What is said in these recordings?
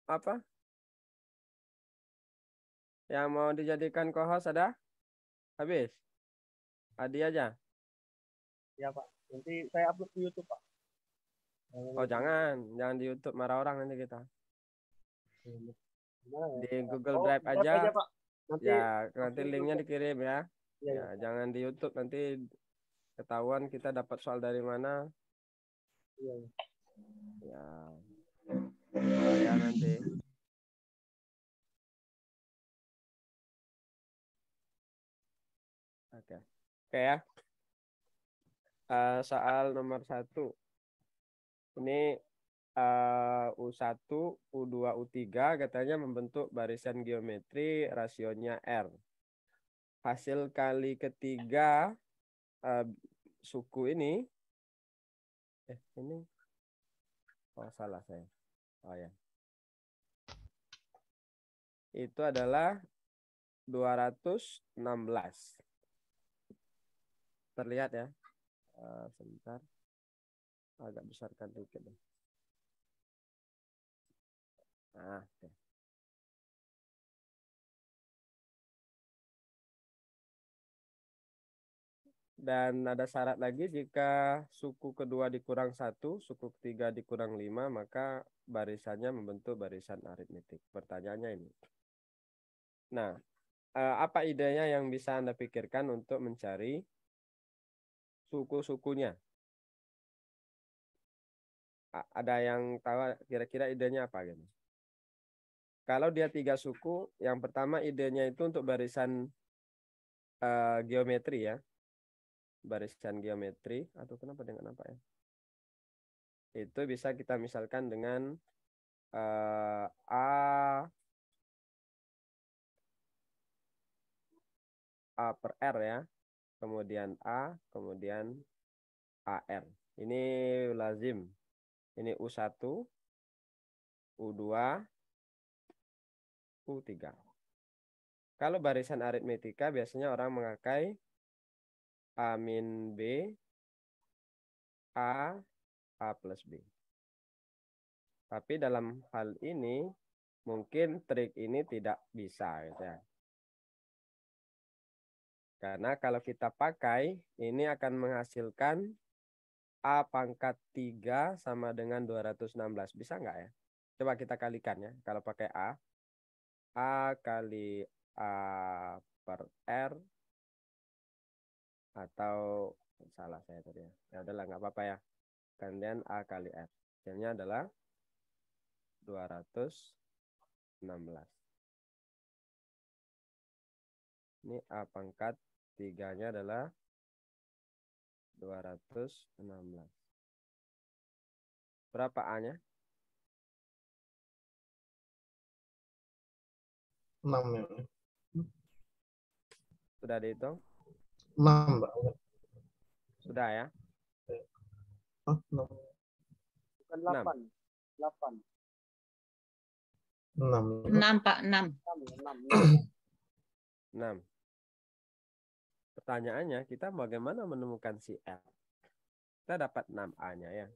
apa? Yang mau dijadikan co-host ada? Habis? Adi aja. Ya Pak. Nanti saya upload di YouTube Pak. Oh jangan di YouTube, marah orang nanti kita. Gimana ya? Di Google Oh, Drive Drive aja aja. Pak. Nanti Ya, nanti upload linknya YouTube. dikirim ya. Iya, Ya, iya. jangan di YouTube, nanti ketahuan kita dapat soal dari mana. Iya, iya. Ya, bahaya nanti. Oke. Oke ya. Soal nomor 1. Ini U1, U2, U3 katanya membentuk barisan geometri rasionya R. Hasil kali ketiga suku ini salah saya. Oh ya. Itu adalah 216. Terlihat ya. Sebentar. Agak besarkan dikit deh. Nah, oke. Dan ada syarat lagi, jika suku kedua dikurang 1, suku ketiga dikurang 5, maka barisannya membentuk barisan aritmetik. Pertanyaannya ini. Nah, apa idenya yang bisa Anda pikirkan untuk mencari suku-sukunya? Ada yang tahu kira-kira idenya apa gitu? Kalau dia 3 suku, yang pertama idenya itu untuk barisan geometri ya. Barisan geometri, atau kenapa dengan apa ya? Itu bisa kita misalkan dengan A per R ya. Kemudian A, kemudian AR. Ini lazim. Ini U1, U2, U3. Kalau barisan aritmetika biasanya orang memakai A min B, A plus B. Tapi dalam hal ini mungkin trik ini tidak bisa gitu ya. Karena kalau kita pakai, ini akan menghasilkan A pangkat 3 sama dengan 216. Bisa nggak ya? Coba kita kalikan ya. Kalau pakai A kali A per R, atau salah saya tadi ya. Ya udahlah, nggak apa-apa ya. Kemudian A kali R. Hasilnya adalah 216. Ini A pangkat 3-nya adalah 216. Berapa A-nya? 6 ya. Sudah dihitung? 6, Mbak. Sudah ya? Oh, 6. Bukan 8. 8. 6. 6, Pak, 6. 6. Pertanyaannya, kita bagaimana menemukan si R? Kita dapat 6A-nya ya.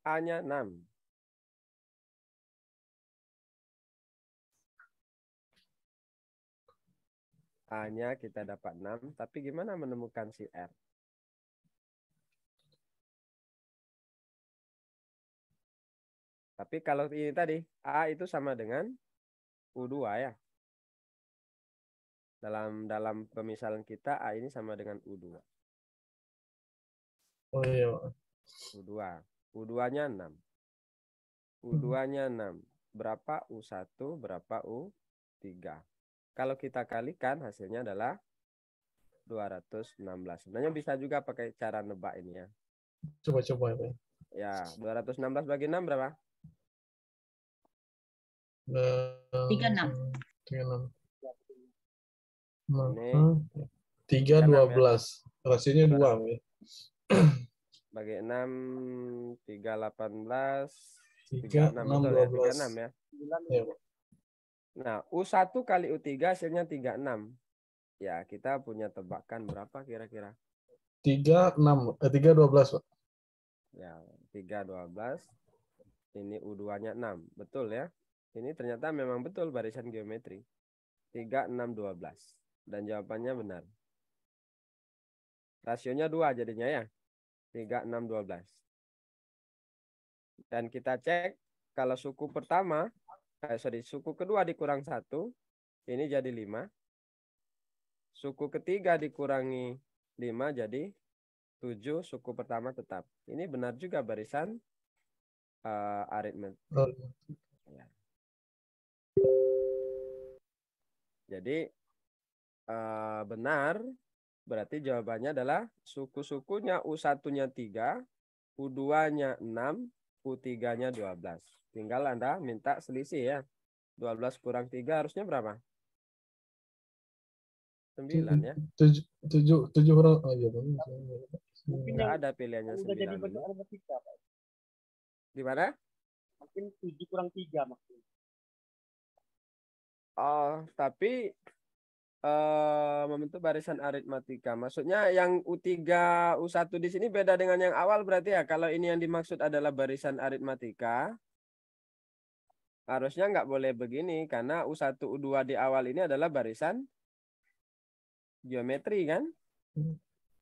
A-nya 6. A-nya kita dapat 6, tapi gimana menemukan si R? Tapi kalau ini tadi, A itu sama dengan U2 ya. Dalam pemisalan kita, A ini sama dengan U2. Oh iya. U2. U2-nya 6. U2-nya 6. Berapa U1, berapa U3? Kalau kita kalikan, hasilnya adalah 216. Sebenarnya bisa juga pakai cara nebak ini ya. Coba-coba ya. Ya, 216 bagi 6 berapa? 36. 36. Ini 3, 12. Rasionya 2. Ya. Bagi 6, 3, 18, 3, 36. 6, Betul 12. ya, 36 ya. Ya, Pak. Nah, U1 kali U3 hasilnya 36. Ya, kita punya tebakan berapa kira-kira? 3, 6. 3, 12, Pak. Ya, 3, 12. Ini U2-nya 6. Betul ya? Ini ternyata memang betul barisan geometri. 3, 6, 12. Dan jawabannya benar. Rasionya 2 jadinya ya. 3, 6, 12. Dan kita cek kalau suku pertama, suku kedua dikurang 1, ini jadi 5. Suku ketiga dikurangi 5 jadi 7, suku pertama tetap. Ini benar juga barisan aritmetik. Ya. Jadi benar, berarti jawabannya adalah suku-sukunya U1-nya 3, U2-nya 6, U3-nya 12. Tinggal Anda minta selisih ya. 12 kurang 3 harusnya berapa? 9 ya. 7 orang. Oh, iya, Mungkin Nggak yang ada pilihannya udah jadi 9 bentuk ini. aritmatika, Pak. Di mana? Mungkin 7 kurang 3 maksudnya. Oh, tapi membentuk barisan aritmatika. Maksudnya yang U3, U1 di sini beda dengan yang awal berarti ya. Kalau ini yang dimaksud adalah barisan aritmatika, harusnya nggak boleh begini. Karena U1, U2 di awal ini adalah barisan geometri kan?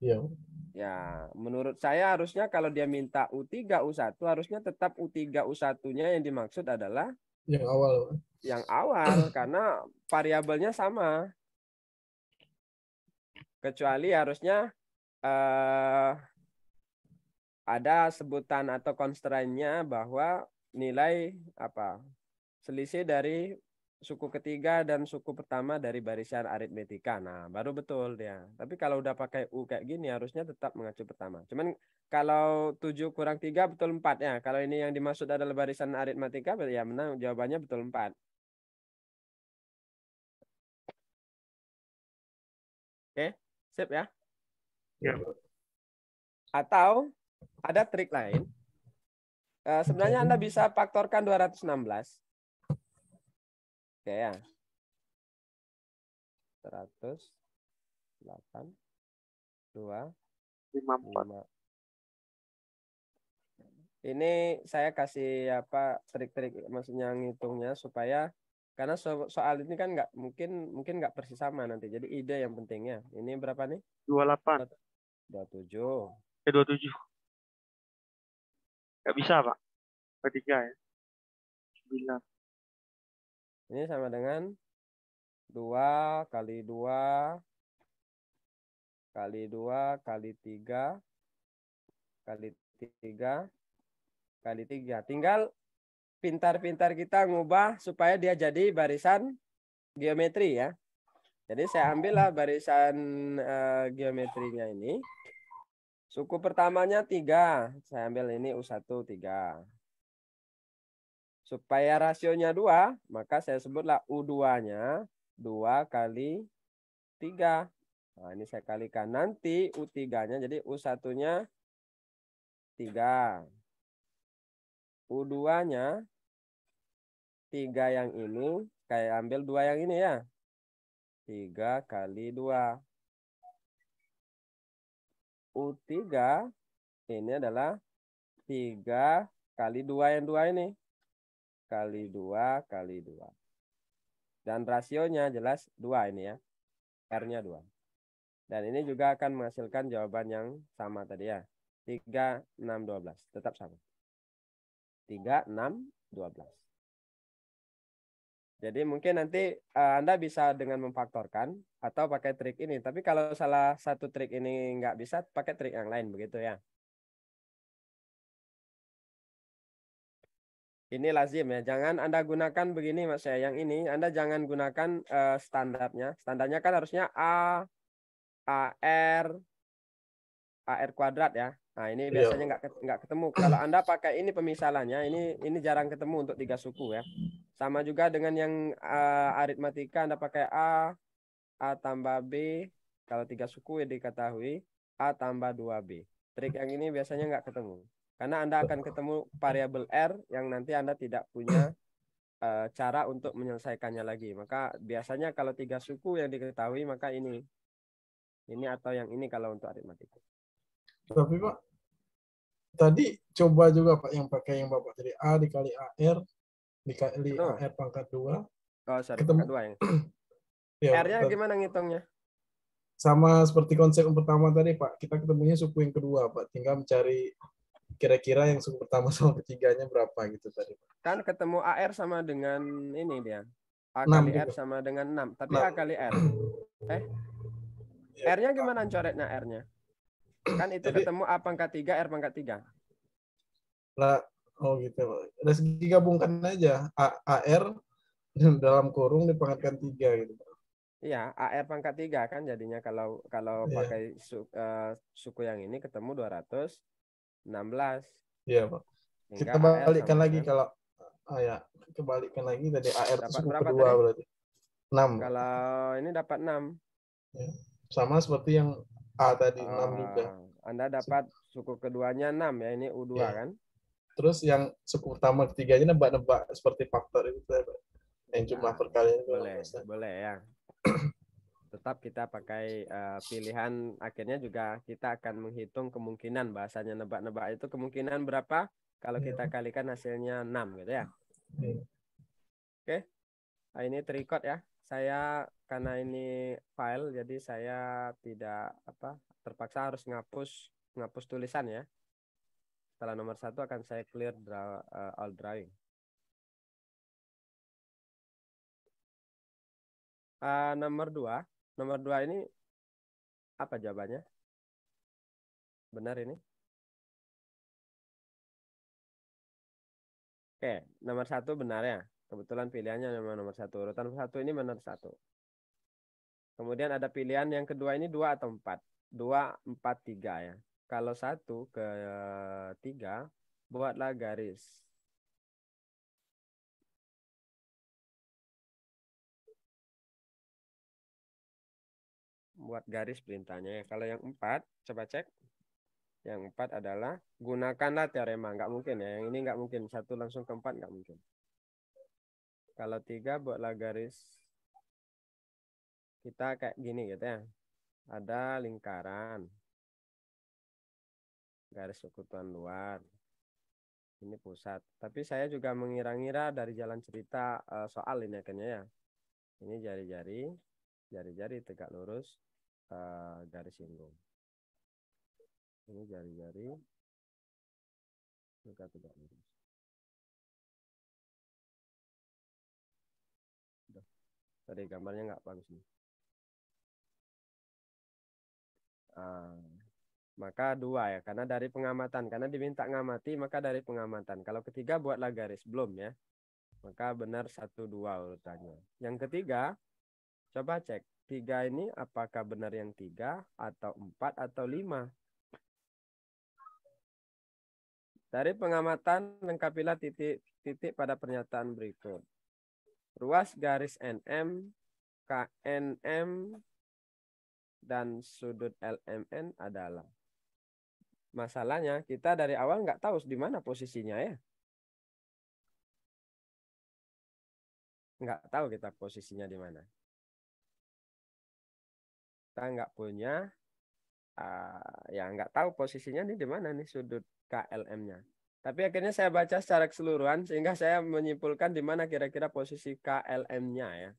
Iya. Ya, menurut saya harusnya kalau dia minta U3, U1, harusnya tetap U3, U1-nya yang dimaksud adalah Yang awal. yang awal. Karena variabelnya sama. Kecuali harusnya ada sebutan atau constraint-nya bahwa nilai selisih dari suku ketiga dan suku pertama dari barisan aritmetika. Nah, baru betul dia. Tapi kalau udah pakai U kayak gini harusnya tetap mengacu pertama. Cuman kalau 7 kurang 3 betul 4 ya. Kalau ini yang dimaksud adalah barisan aritmetika, ya menang jawabannya betul 4. Oke, sip ya. Ya. Atau ada trik lain. Sebenarnya Anda bisa faktorkan 216. Oke ya. 100, 8, 2, 54. 5. Ini saya kasih trik-trik maksudnya ngitungnya supaya karena soal ini kan mungkin nggak persis sama nanti. Jadi ide yang pentingnya. Ini berapa nih? 28. 27. 27. Nggak bisa, Pak. Ketiga ya. 9. Ini sama dengan 2 kali 2 kali 2 kali 3 kali 3 kali 3. Tinggal pintar-pintar kita ngubah supaya dia jadi barisan geometri ya. Jadi saya ambillah barisan geometrinya ini. Suku pertamanya 3. Saya ambil ini U1 3. Supaya rasionya 2, maka saya sebutlah U2-nya 2 kali 3. Nah, ini saya kalikan. Nanti U3-nya jadi U1-nya 3. U2-nya 3 yang ini, kayak ambil 2 yang ini ya. 3 kali 2. U3 ini adalah 3 kali 2 yang 2 ini. Kali 2 kali 2. Dan rasionya jelas 2 ini ya. R-nya 2. Dan ini juga akan menghasilkan jawaban yang sama tadi ya. 3, 6, 12. Tetap sama. 3, 6, 12. Jadi mungkin nanti Anda bisa dengan memfaktorkan atau pakai trik ini. Tapi kalau salah satu trik ini nggak bisa, pakai trik yang lain begitu ya. Ini lazim ya. Jangan Anda gunakan begini Mas saya. Yang ini Anda jangan gunakan standarnya. Standarnya kan harusnya AR kuadrat ya. Nah, ini biasanya nggak ketemu. Kalau Anda pakai ini pemisalannya, ini jarang ketemu untuk 3 suku ya. Sama juga dengan yang aritmatika Anda pakai A tambah B. Kalau 3 suku ya diketahui A tambah 2B. Trik yang ini biasanya nggak ketemu. Karena Anda akan ketemu variabel R yang nanti Anda tidak punya cara untuk menyelesaikannya lagi. Maka biasanya kalau 3 suku yang diketahui, maka ini atau yang ini kalau untuk aritmatika. Tapi Pak, tadi coba juga Pak yang pakai yang Bapak tadi A dikali AR dikali Tuh. AR pangkat 2 Oh, sorry, ketemu pangkat 2 yang. ya R-nya Pak, gimana ngitungnya? sama seperti konsep yang pertama tadi Pak, kita ketemunya suku yang kedua Pak, tinggal mencari kira-kira yang suku pertama sama ketiganya berapa gitu tadi Pak. Kan ketemu AR sama dengan ini dia. A 6 kali R juga. sama dengan 6. Tapi 6. A kali R. Ya, R-nya gimana coretnya R-nya? Kan itu jadi ketemu A pangkat 3, R pangkat 3. lah, oh gitu Pak. Dari segi gabungkan aja AR dalam kurung dipangkatkan 3 gitu Pak. Iya, AR pangkat 3 kan jadinya kalau Iya, pakai suku yang ini ketemu 216. iya Pak. Hingga Kita AR balikkan sama lagi dengan kalau ya, kebalikan lagi tadi AR itu dapat suku berapa kedua tadi? berarti 6. Kalau ini dapat 6. Ya. Sama seperti yang A tadi 6 juga. Anda dapat suku keduanya 6 ya, ini U2 Ya. kan? Terus yang suku utama ketiganya nebak-nebak seperti faktor itu Pak. Yang jumlah Nah, perkalian itu boleh ya. Tetap kita pakai pilihan, akhirnya juga kita akan menghitung kemungkinan, bahasanya nebak-nebak itu kemungkinan berapa kalau Ya. kita kalikan hasilnya 6 gitu ya. Ya. Oke. Nah, ini terrecord ya. Saya karena ini file jadi saya tidak terpaksa harus ngapus tulisan ya. Setelah nomor 1 akan saya clear all drawing. Nomor 2 ini apa jawabannya? Benar ini? Oke, nomor 1 benar ya. Kebetulan pilihannya nomor 1. Urutan 1 ini benar 1. Kemudian ada pilihan yang kedua ini 2 atau 4. 2, 4, 3 ya. Kalau 1 ke 3, buatlah garis. Buat garis perintahnya ya. Kalau yang 4, coba cek. Yang 4 adalah gunakanlah teorema. Nggak mungkin ya. Yang ini nggak mungkin. 1 langsung ke 4 nggak mungkin. Kalau 3, buatlah garis. Kita kayak gini gitu ya. Ada lingkaran. Garis sekutuan luar. Ini pusat. Tapi saya juga mengira-ngira dari jalan cerita soal ini akhirnya ya. Ini jari-jari tegak lurus, garis singgung. Ini jari-jari juga tegak lurus. Tadi gambarnya nggak bagus nih. Maka 2 ya, karena dari pengamatan. Karena diminta ngamati, maka dari pengamatan. Kalau ketiga buatlah garis, belum ya. Maka benar 1, 2 urutannya. Yang ketiga, coba cek. 3 ini apakah benar yang 3 atau 4 atau 5? Dari pengamatan, lengkapilah titik-titik pada pernyataan berikut. Ruas garis NM, KNM, dan sudut LMN adalah. Masalahnya kita dari awal nggak tahu di mana posisinya ya. Nggak tahu kita posisinya di mana. Kita nggak punya, ya nggak tahu posisinya nih di mana nih sudut KLM-nya. Tapi akhirnya saya baca secara keseluruhan sehingga saya menyimpulkan di mana kira-kira posisi KLM-nya ya.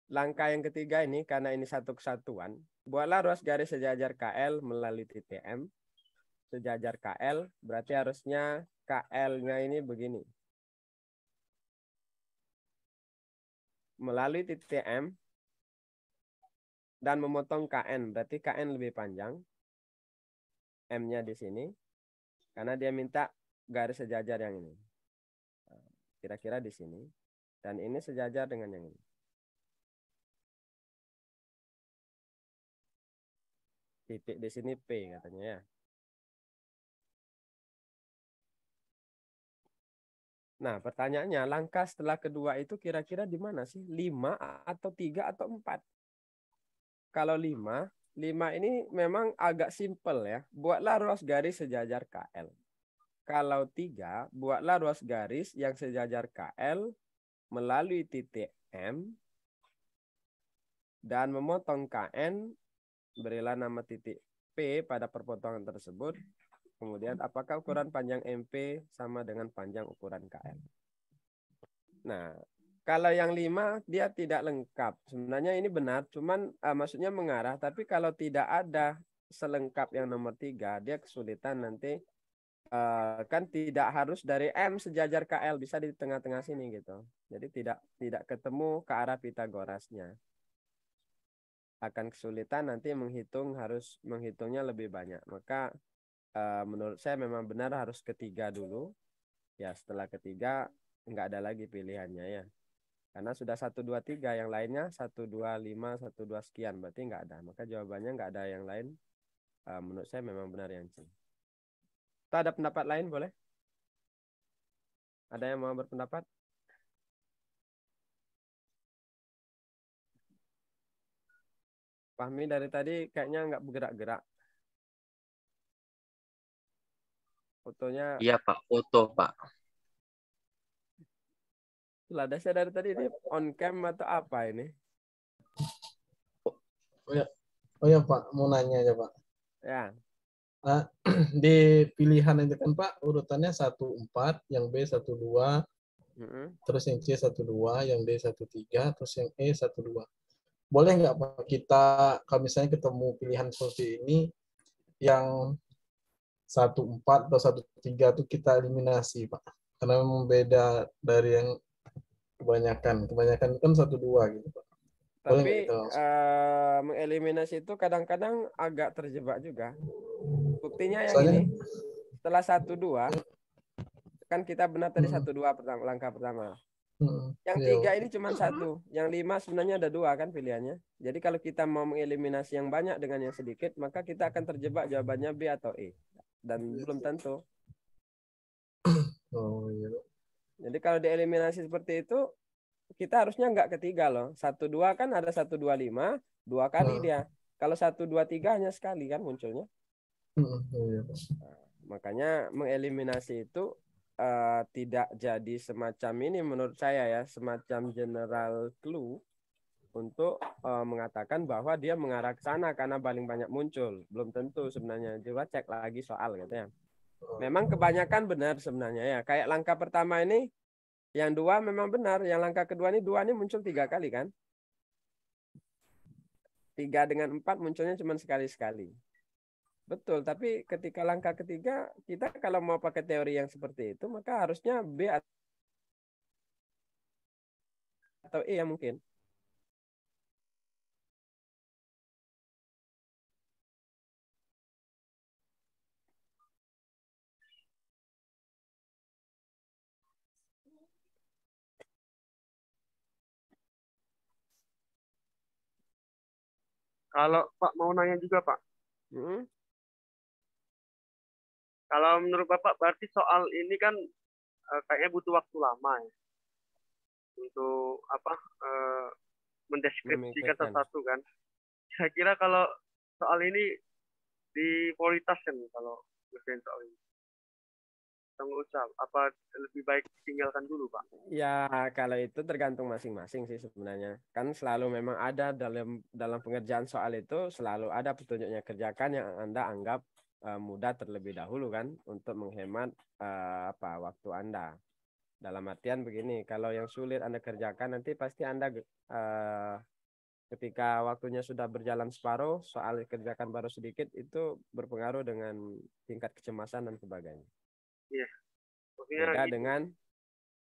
Langkah yang ketiga ini, karena ini satu kesatuan, buatlah ruas garis sejajar KL melalui titik M. Sejajar KL, berarti harusnya KL-nya ini begini. Melalui titik M, dan memotong KN, berarti KN lebih panjang. M-nya di sini, karena dia minta garis sejajar yang ini. Kira-kira di sini. Dan ini sejajar dengan yang ini. Titik di sini P katanya ya. Nah, pertanyaannya, langkah setelah kedua itu kira-kira di mana sih? 5 atau 3 atau 4? Kalau 5 ini memang agak simpel ya. Buatlah ruas garis sejajar KL. Kalau 3, buatlah ruas garis yang sejajar KL melalui titik M dan memotong KN, berilah nama titik P pada perpotongan tersebut. Kemudian apakah ukuran panjang MP sama dengan panjang ukuran KL? Nah, kalau yang 5 dia tidak lengkap. Sebenarnya ini benar, cuman maksudnya mengarah. Tapi kalau tidak ada selengkap yang nomor 3, dia kesulitan nanti. Kan tidak harus dari M sejajar KL, bisa di tengah-tengah sini gitu. Jadi tidak ketemu ke arah Pitagorasnya. Akan kesulitan nanti harus menghitungnya lebih banyak. Maka menurut saya memang benar harus ketiga dulu. Ya setelah ketiga nggak ada lagi pilihannya ya. Karena sudah 1, 2, 3, yang lainnya 1, 2, 5, 1, 2 sekian, berarti nggak ada. Maka jawabannya nggak ada yang lain. Menurut saya memang benar yang C. Kita ada pendapat lain boleh? Ada yang mau berpendapat? Fahmi dari tadi kayaknya nggak bergerak-gerak. Fotonya Iya Pak, foto Pak. Ladasnya dari tadi ini on cam atau apa ini? Oh ya Pak, mau nanya aja Pak. Ya. Di pilihan itu kan Pak, urutannya 1, 4, yang B 1, 2, terus yang C 1, 2, yang D 1, 3, terus yang E 1, 2. Boleh nggak Pak kita, kalau misalnya ketemu pilihan seperti ini, yang 1, 4 atau 1, 3 itu kita eliminasi Pak? Karena memang beda dari yang kebanyakan. Kebanyakan kan 1, 2 gitu Pak. Boleh nggak Tapi kita langsung? mengeliminasi itu kadang-kadang agak terjebak juga. Buktinya yang Soalnya, ini, setelah 1, 2, kan kita benar tadi 1, 2 langkah pertama. Yang iya, 3 ini cuma 1, yang 5 sebenarnya ada 2 kan pilihannya. Jadi kalau kita mau mengeliminasi yang banyak dengan yang sedikit, maka kita akan terjebak jawabannya B atau E. Dan belum tentu. oh iya. Jadi kalau dieliminasi seperti itu, kita harusnya nggak ketiga loh. 1, 2 kan ada 1, 2, 5, 2 kali dia. Kalau 1, 2, 3 hanya sekali kan munculnya. Iya. Nah, makanya mengeliminasi itu tidak jadi semacam ini menurut saya ya, semacam general clue untuk mengatakan bahwa dia mengarah ke sana karena paling banyak muncul. Belum tentu sebenarnya. Coba cek lagi soal gitu ya. Memang kebanyakan benar sebenarnya ya. Kayak langkah pertama ini, yang 2 memang benar. Yang langkah kedua ini 2 ini muncul 3 kali kan. 3 dengan 4 munculnya cuma sekali-sekali. Betul, tapi ketika langkah ketiga, kita kalau mau pakai teori yang seperti itu, maka harusnya B atau E yang mungkin. Kalau Pak mau nanya juga Pak, kalau menurut Bapak berarti soal ini kan kayaknya butuh waktu lama ya untuk apa mendeskripsikan Memikirkan. satu-satu kan. Saya kira kalau soal ini diprioritaskan kalau ngerjain soal ini. Nggak usah, apa lebih baik ditinggalkan dulu Pak? Ya, kalau itu tergantung masing-masing sih sebenarnya. Kan selalu memang ada dalam pengerjaan soal itu selalu ada petunjuknya, kerjakan yang Anda anggap mudah terlebih dahulu kan untuk menghemat waktu Anda. Dalam artian begini, kalau yang sulit Anda kerjakan nanti pasti Anda ketika waktunya sudah berjalan separuh, soal kerjakan baru sedikit itu berpengaruh dengan tingkat kecemasan dan sebagainya. Iya. Beda Gitu. dengan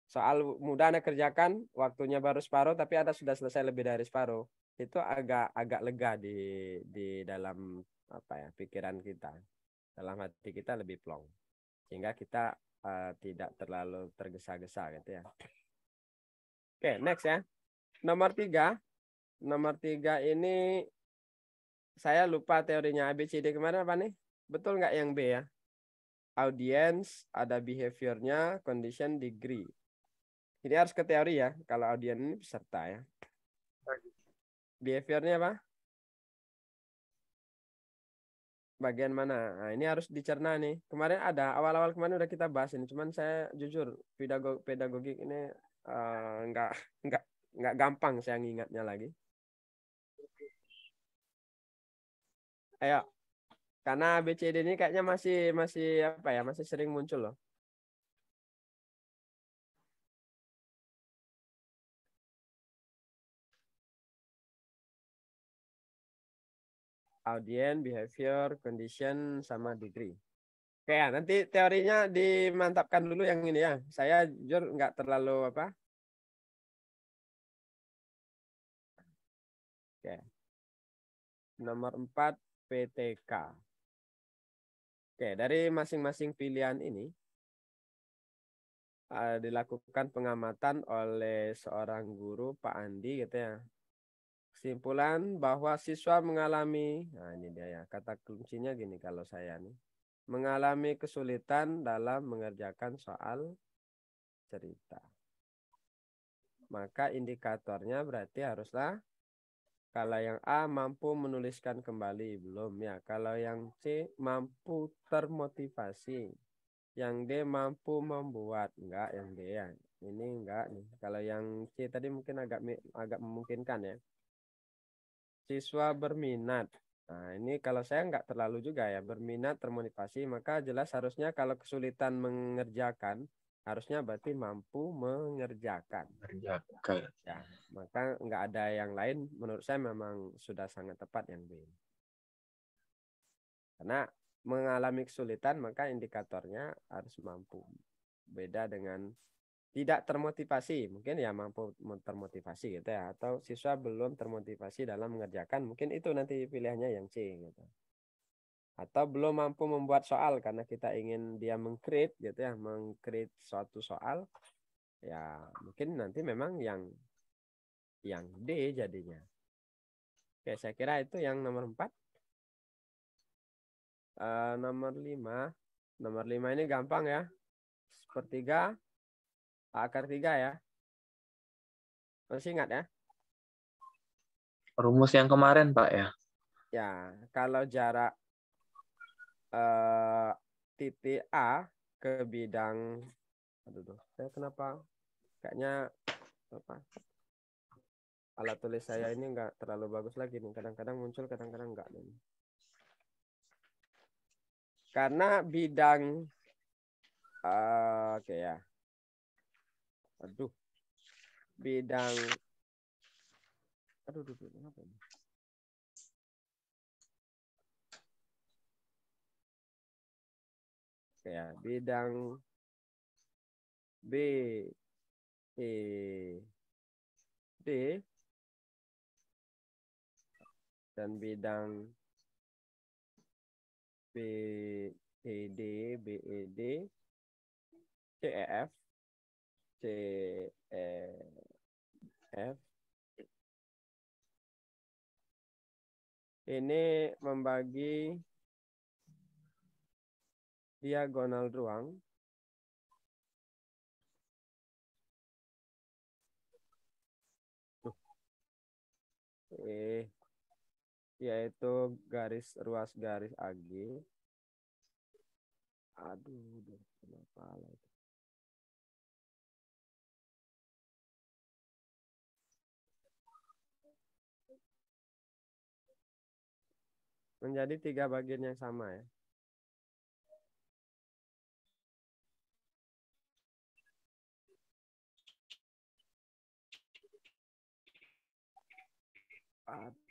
soal mudah Anda kerjakan, waktunya baru separuh, tapi Anda sudah selesai lebih dari separuh. Itu agak lega di dalam pikiran kita, dalam hati kita lebih plong, sehingga kita tidak terlalu tergesa-gesa gitu ya. Oke, next ya. Nomor 3 ini saya lupa teorinya ABCD kemarin apa nih? Betul nggak yang B ya? Audience, ada behaviornya, condition, degree. Ini harus ke teori ya. Kalau audience ini peserta ya. Behaviornya apa? Bagian mana? Nah, ini harus dicerna nih. Kemarin ada, awal-awal kemarin udah kita bahas ini. Cuman saya jujur, pedagogik ini nggak gampang saya ngingatnya lagi. Ayo. Karena ABCD ini kayaknya masih apa ya, masih sering muncul loh. Audience, behavior, condition, sama degree. Oke ya, nanti teorinya dimantapkan dulu yang ini ya. Saya jujur nggak terlalu apa. Oke. Nomor 4 PTK. Oke, dari masing-masing pilihan ini dilakukan pengamatan oleh seorang guru, Pak Andi gitu ya. Kesimpulan bahwa siswa mengalami, nah ini dia ya, kata kuncinya gini kalau saya nih, mengalami kesulitan dalam mengerjakan soal cerita. Maka indikatornya berarti haruslah, kalau yang A mampu menuliskan kembali, belum ya. Kalau yang C mampu termotivasi. Yang D mampu membuat, enggak yang D ya. Ini enggak nih. Kalau yang C tadi mungkin agak memungkinkan ya. Siswa berminat. Nah, ini kalau saya enggak terlalu juga ya. Berminat, termotivasi, maka jelas harusnya kalau kesulitan mengerjakan, harusnya berarti mampu mengerjakan. Mengerjakan. Ya, maka enggak ada yang lain. Menurut saya memang sudah sangat tepat yang B. Karena mengalami kesulitan, maka indikatornya harus mampu. Beda dengan tidak termotivasi, mungkin ya mampu termotivasi gitu ya, atau siswa belum termotivasi dalam mengerjakan, mungkin itu nanti pilihannya yang C gitu. Atau belum mampu membuat soal karena kita ingin dia meng-create gitu ya, meng-create suatu soal, ya mungkin nanti memang yang D jadinya. Oke, saya kira itu yang nomor 4. Nomor 5 ini gampang ya. Sepertiga akar 3 ya. Masih ingat ya? Rumus yang kemarin, Pak ya. Ya, kalau jarak titik A ke bidang, aduh, saya kenapa kayaknya apa? Alat tulis saya ini enggak terlalu bagus lagi nih. Kadang-kadang muncul, kadang-kadang enggak nih. Karena bidang, oke ya. Aduh, bidang, kenapa ini? Oke ya, bidang B, E, D, dan bidang B, E, D, B, E, D, C, E, F, C, E, F. Ini membagi diagonal ruang yaitu ruas garis AG. Aduh, kenapa itu? Menjadi 3 bagian yang sama ya. Aduh.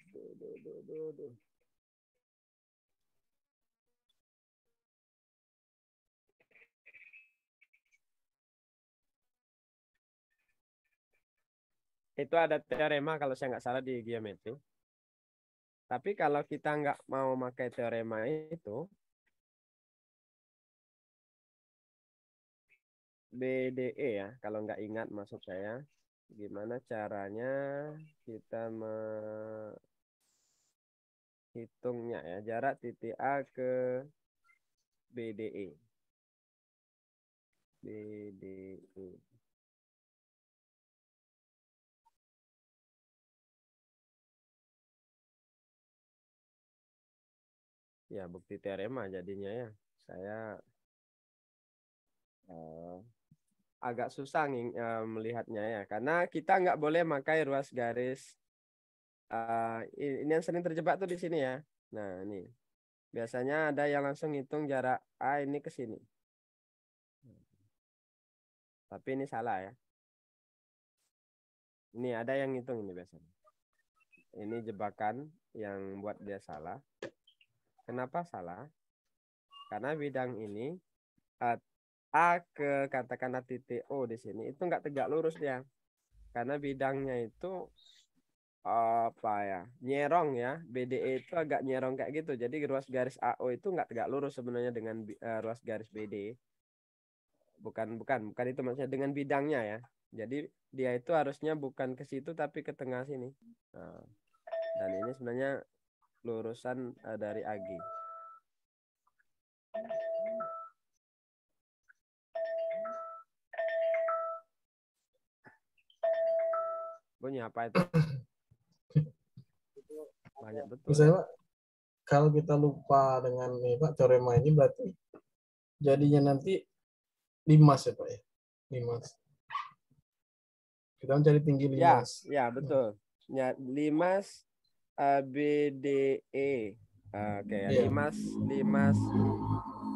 Itu ada teorema kalau saya nggak salah di geometri. Tapi kalau kita nggak mau pakai teorema itu, BDE ya, kalau nggak ingat maksud saya, gimana caranya kita menghitungnya ya, jarak titik A ke BDE. BDE. Ya, bukti teorema jadinya ya. Saya agak susah melihatnya ya. Karena kita nggak boleh pakai ruas garis. Ini yang sering terjebak tuh di sini ya. Nah, ini. Biasanya ada yang langsung hitung jarak A ini ke sini. Tapi ini salah ya. Ini ada yang hitung ini biasanya. Ini jebakan yang buat dia salah. Kenapa salah? Karena bidang ini A ke katakanlah titik O di sini itu nggak tegak lurus dia. Karena bidangnya itu apa ya, nyerong ya, BDE itu agak nyerong kayak gitu. Jadi ruas garis AO itu nggak tegak lurus sebenarnya dengan ruas garis BD. Bukan itu maksudnya dengan bidangnya ya. Jadi dia itu harusnya bukan ke situ tapi ke tengah sini. Nah, dan ini sebenarnya lurusan dari AG. Bunyi apa itu? Banyak betul. Misalnya Pak, kalau kita lupa dengan nih Pak teorema ini berarti jadinya nanti limas ya Pak ya. Limas. Kita mencari tinggi limas. Ya betul. Ya, limas BDE. Oke, ya. Limas.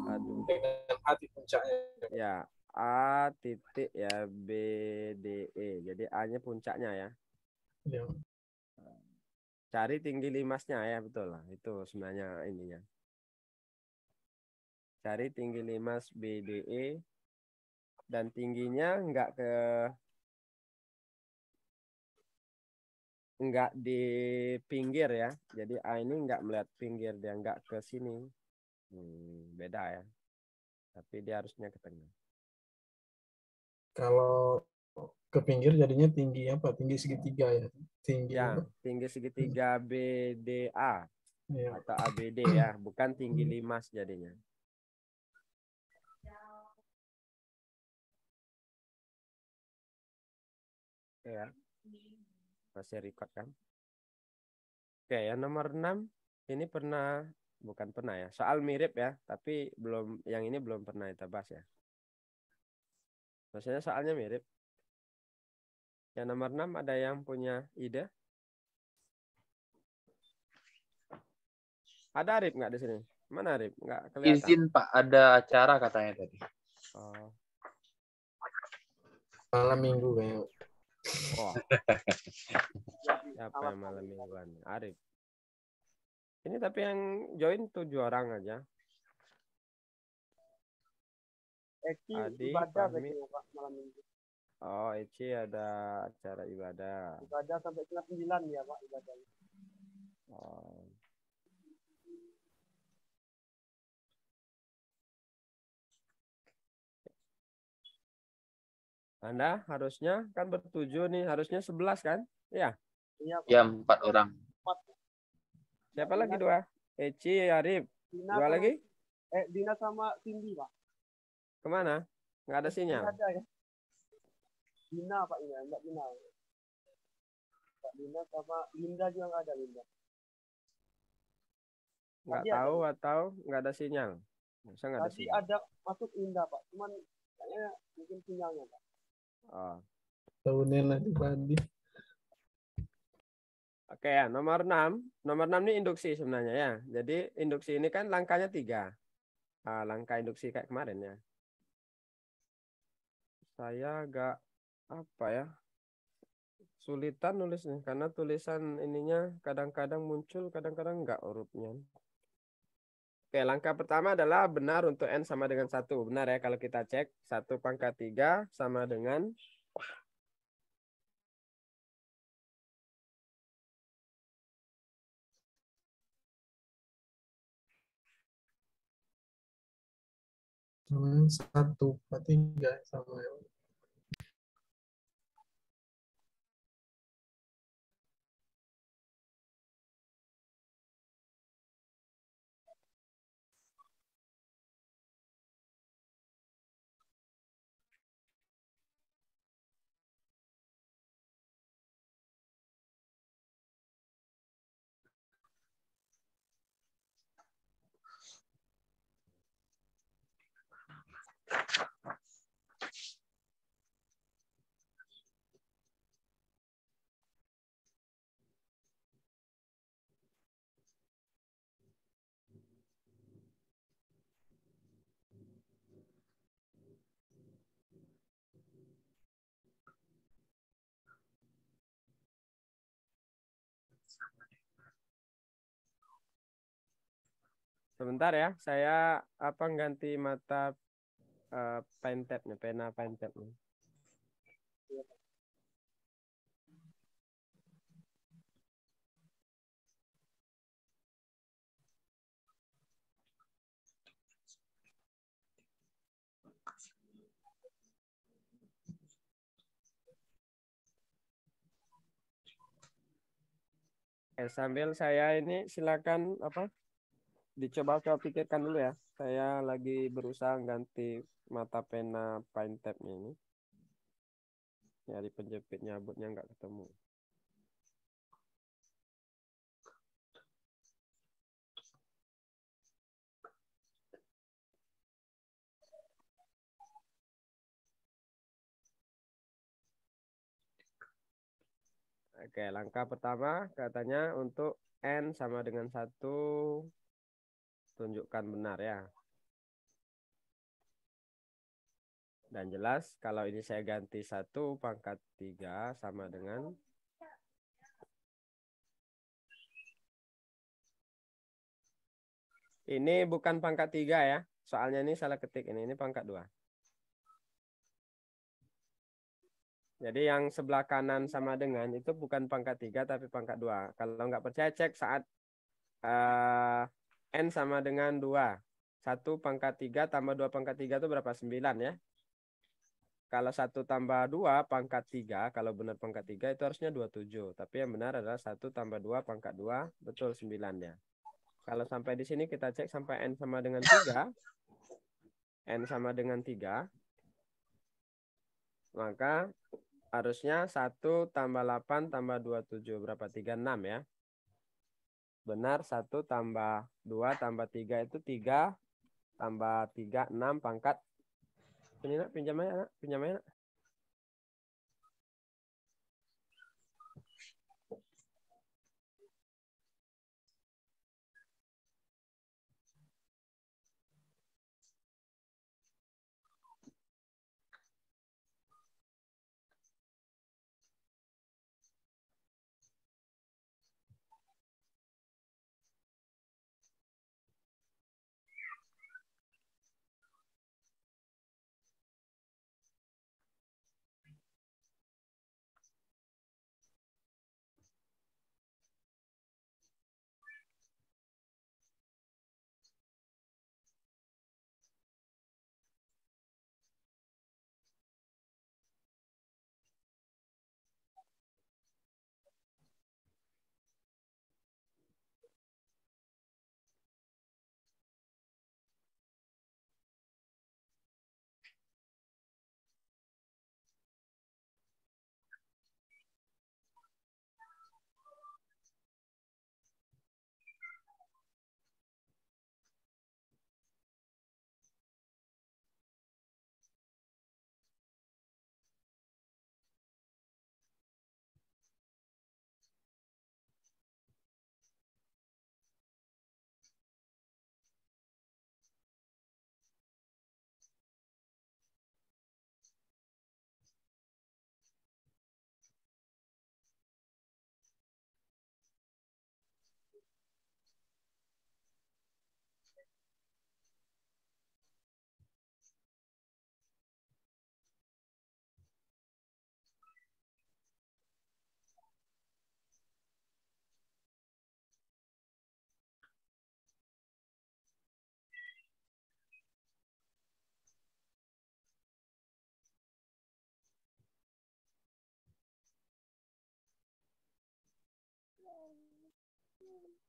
Aduh. Dengan A di puncaknya. Ya, A titik ya BDE. Jadi A-nya puncaknya ya. Ya. Cari tinggi limasnya ya, betul lah. Itu sebenarnya ininya. Cari tinggi limas BDE dan tingginya enggak di pinggir ya. Jadi A ini enggak melihat pinggir, dia enggak ke sini. Beda ya. Tapi dia harusnya ke tengah. Kalau ke pinggir jadinya tinggi apa? Tinggi segitiga ya. Tinggi Ya, apa? tinggi segitiga BDA Ya. atau ABD ya, bukan tinggi limas jadinya. Ya. Masih record kan? Oke, yang nomor 6 ini bukan pernah ya. Soal mirip ya, tapi yang ini belum pernah kita bahas ya. Maksudnya soalnya mirip. Yang nomor 6 ada yang punya ide? Ada Arif nggak di sini? Mana Arif? Nggak kelihatan. Izin Pak, ada acara katanya tadi. Oh. Malam minggu kayaknya. Oh. Siapa yang malam mingguan? Arif. Ini tapi yang join 7 orang aja. Adi, Fahmi. malam minggu. Oh, Eci ada acara ibadah. Ibadah sampai setengah 9 ya Pak ibadahnya. Oh. Anda harusnya kan bertujuh nih, harusnya 11 kan? Iya. Iya Pak. Ya, 4 orang. 4. Siapa lagi 2? Eci, Arif. Dina 2 lagi? Dina sama Cindy Pak. Kemana? Nggak ada sinyal. Nggak ada ya. Dina Pak ini, Mbak Dina. Mbak Dina sama Linda juga nggak ada Linda. Nggak Tadi tahu atau nggak ada sinyal. Masa nggak ada Tadi sinyal? ada masuk Linda Pak, cuman kayaknya mungkin sinyalnya Pak. Oh. Tahunnya nanti Pandi. Oke ya, nomor 6. Nomor 6 ini induksi sebenarnya ya. Jadi induksi ini kan langkahnya 3. Langkah induksi kayak kemarin ya. Saya agak apa ya? Sulitan nulisnya karena tulisan ininya kadang-kadang muncul, kadang-kadang enggak hurufnya. Oke, langkah pertama adalah benar untuk N sama dengan 1. Benar ya kalau kita cek 1 pangkat 3 sama dengan Sama 1 per 3 sama ya. Sebentar ya, saya ganti mata pen tab-nya, pena pen tab-nya. Sambil saya ini silakan dicoba pikirkan dulu ya. Saya lagi berusaha ganti mata pena pen tab-nya ini. Nyari penjepit nyabutnya nggak ketemu. Oke, langkah pertama katanya untuk N sama dengan 1, tunjukkan benar ya. Dan jelas kalau ini saya ganti 1 pangkat 3 sama dengan ini bukan pangkat 3 ya. Soalnya ini salah ketik ini pangkat 2. Jadi yang sebelah kanan sama dengan itu bukan pangkat 3 tapi pangkat 2. Kalau nggak percaya cek saat N sama dengan 2. 1 pangkat 3 tambah 2 pangkat 3 itu berapa? 9 ya. Kalau 1 tambah 2 pangkat 3, kalau benar pangkat 3 itu harusnya 27. Tapi yang benar adalah 1 tambah 2 pangkat 2, betul 9 ya. Kalau sampai di sini kita cek sampai N sama dengan 3. N sama dengan 3. Maka harusnya 1 tambah 8 tambah 27. Berapa? 36 ya. Benar 1 tambah 2 tambah 3 itu 3 tambah 3, 6 pangkat. Ini nak, pinjam aja nak. Pinjam aja nak.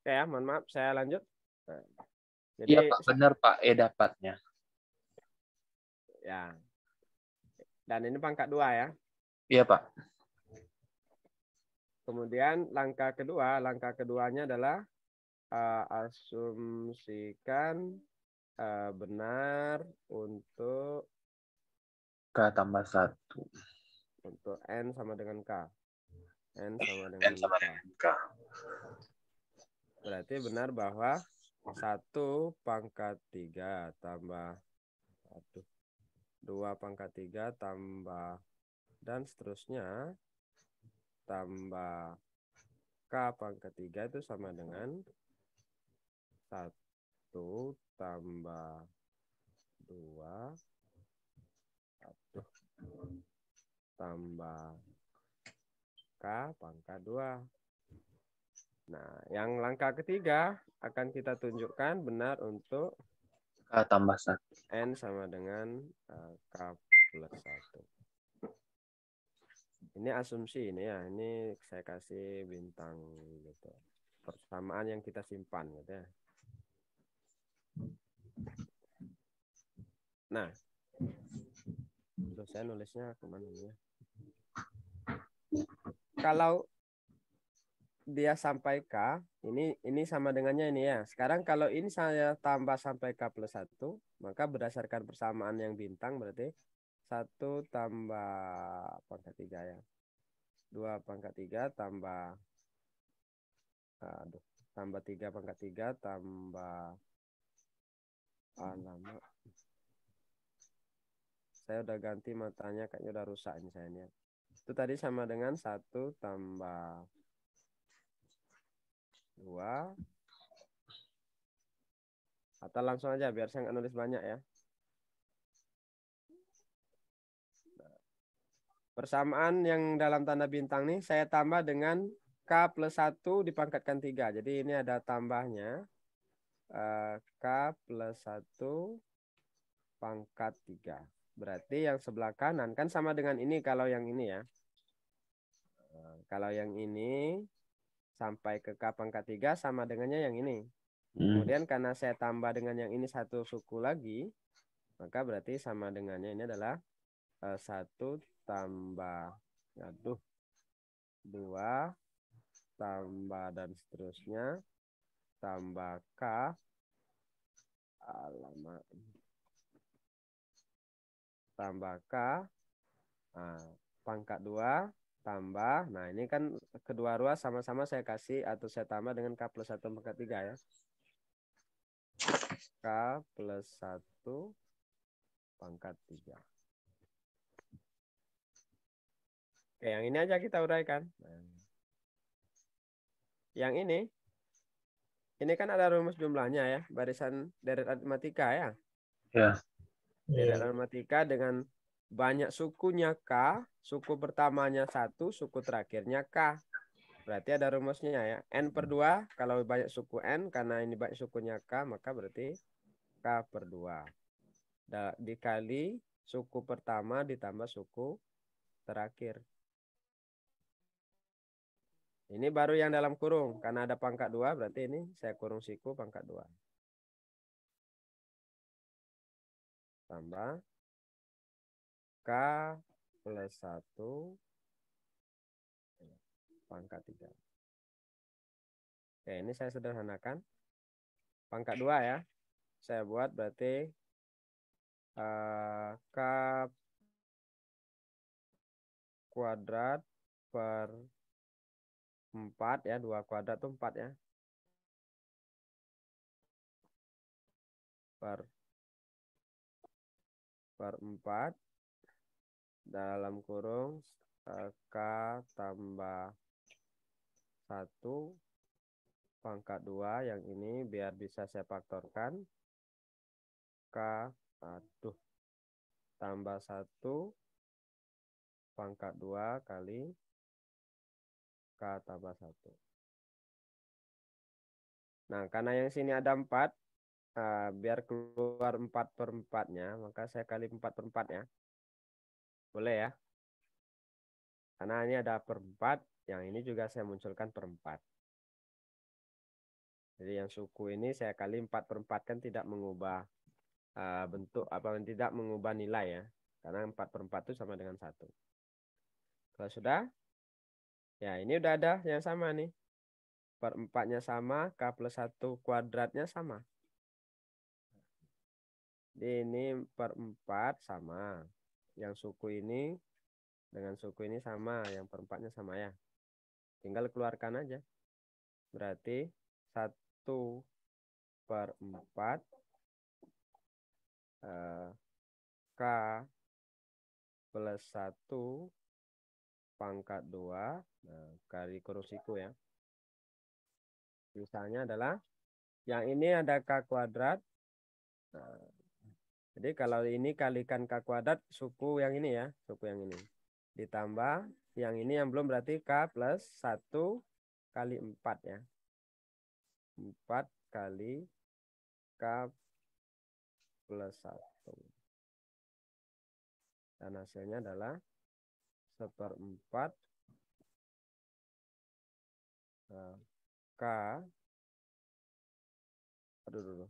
Oke ya, mohon maaf, saya lanjut. Nah, jadi, iya Pak, benar Pak, dapatnya. Ya. Dan ini pangkat 2 ya. Iya Pak. Kemudian langkah keduanya adalah asumsikan benar untuk K tambah 1. Untuk N sama dengan K. N sama dengan K. Berarti benar bahwa 1 pangkat 3 tambah 2 pangkat 3 tambah dan seterusnya tambah K pangkat 3 itu sama dengan 1 tambah 2 tambah K pangkat 2. Nah, yang langkah ketiga akan kita tunjukkan benar untuk K tambah 1. N sama dengan K plus 1. Ini asumsi ini ya, ini saya kasih bintang gitu. Persamaan yang kita simpan gitu ya. Nah, saya nulisnya kemana ya? Kalau dia sampai K, ini sama dengannya ini ya. Sekarang kalau ini saya tambah sampai K plus 1, maka berdasarkan persamaan yang bintang berarti 1 tambah pangkat 3 ya. 2 pangkat 3 tambah tambah 3 pangkat 3 tambah lama. Saya udah ganti matanya, kayaknya udah rusak ini saya ini. Itu tadi sama dengan 1 tambah 2. Atau langsung aja biar saya nggak nulis banyak ya. Persamaan yang dalam tanda bintang nih saya tambah dengan K plus 1 dipangkatkan 3. Jadi ini ada tambahnya. K plus 1 pangkat 3. Berarti yang sebelah kanan kan sama dengan ini kalau yang ini ya. Kalau yang ini sampai ke K pangkat 3 sama dengannya yang ini. Kemudian karena saya tambah dengan yang ini satu suku lagi, maka berarti sama dengannya ini adalah 1 tambah 2 tambah dan seterusnya tambah K tambah K pangkat 2 tambah, nah ini kan kedua ruas sama-sama saya kasih atau saya tambah dengan K plus 1 pangkat 3 ya. K plus 1 pangkat 3. Oke, yang ini aja kita uraikan. Yang ini kan ada rumus jumlahnya ya, barisan deret aritmatika ya. Ya. Deret aritmatika dengan banyak sukunya K, suku pertamanya 1, suku terakhirnya K. Berarti ada rumusnya ya. N per 2, kalau banyak suku N, karena ini banyak sukunya K, maka berarti K per 2. Dikali suku pertama ditambah suku terakhir. Ini baru yang dalam kurung. Karena ada pangkat 2, berarti ini saya kurung siku pangkat 2. Tambah K plus 1 pangkat 3. Oke, ini saya sederhanakan. Pangkat 2 ya. Saya buat berarti K kuadrat per 4 ya. 2 kuadrat itu 4 ya. Per 4 dalam kurung K tambah 1 pangkat 2 yang ini biar bisa saya faktorkan K tambah 1 pangkat 2 kali K tambah 1. Nah, karena yang sini ada 4, biar keluar 4 per 4-nya, maka saya kali 4 per 4 ya. Boleh ya? Karena ini ada per 4, yang ini juga saya munculkan per 4. Jadi yang suku ini saya kali 4 per 4 kan tidak mengubah bentuk, tidak mengubah nilai ya. Karena 4 per 4 itu sama dengan 1. Kalau sudah, ya ini udah ada yang sama nih. Per 4-nya sama, K plus 1 kuadratnya sama. Jadi ini per 4 sama. Yang suku ini dengan suku ini sama. Yang per 4-nya sama ya. Tinggal keluarkan aja. Berarti 1 per 4 K plus 1 pangkat 2 kali kurung siku ya. Misalnya adalah yang ini ada K kuadrat. Nah, jadi kalau ini kalikan K kuadrat suku yang ini ya, suku yang ini. Ditambah yang ini yang belum berarti K plus 1 kali 4 ya. 4 kali K plus 1. Dan hasilnya adalah 1/4 K. Aduh dulu.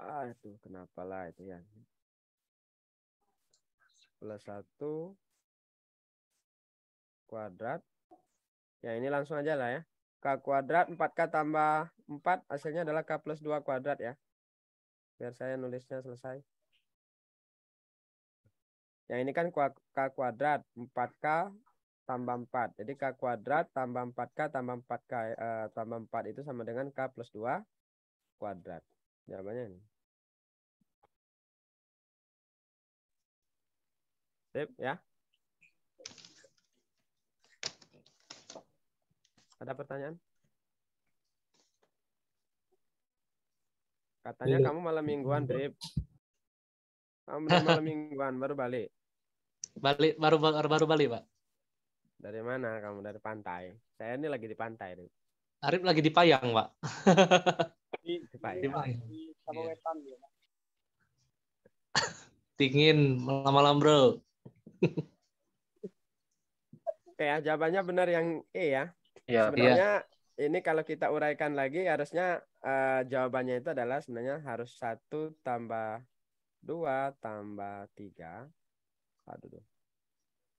Aduh, kenapa lah itu ya. Plus 1 kuadrat. Ya ini langsung aja lah ya. K kuadrat 4K tambah 4 hasilnya adalah K plus 2 kuadrat ya. Biar saya nulisnya selesai. Yang ini kan K kuadrat 4K tambah 4. Jadi K kuadrat tambah 4K tambah 4K tambah 4 itu sama dengan K plus 2 kuadrat. Jawabannya ini. Sip ya. Ada pertanyaan? Katanya kamu malam mingguan, Drip. Kamu udah malam mingguan baru balik. Baru balik, Pak. Dari mana kamu? Dari pantai. Saya ini lagi di pantai, Drip. Arif lagi di Payang, Pak. Di Payang. Sama wetan ya. Dingin malam-malam, Bro. Oke ya, jawabannya benar yang E ya. Iya. Sebenarnya ini kalau kita uraikan lagi harusnya jawabannya itu adalah sebenarnya harus 1 tambah 2 tambah 3. Aduh.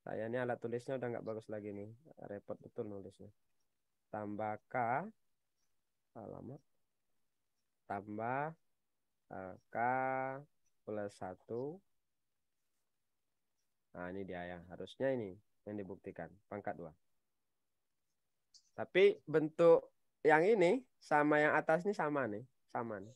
Saya ini alat tulisnya udah nggak bagus lagi nih. Repot betul nulisnya. Tambah K. Alamat. Tambah K plus 1. Nah ini dia ya. Harusnya ini yang dibuktikan. Pangkat 2. Tapi bentuk yang ini sama yang atas ini sama nih. Sama nih.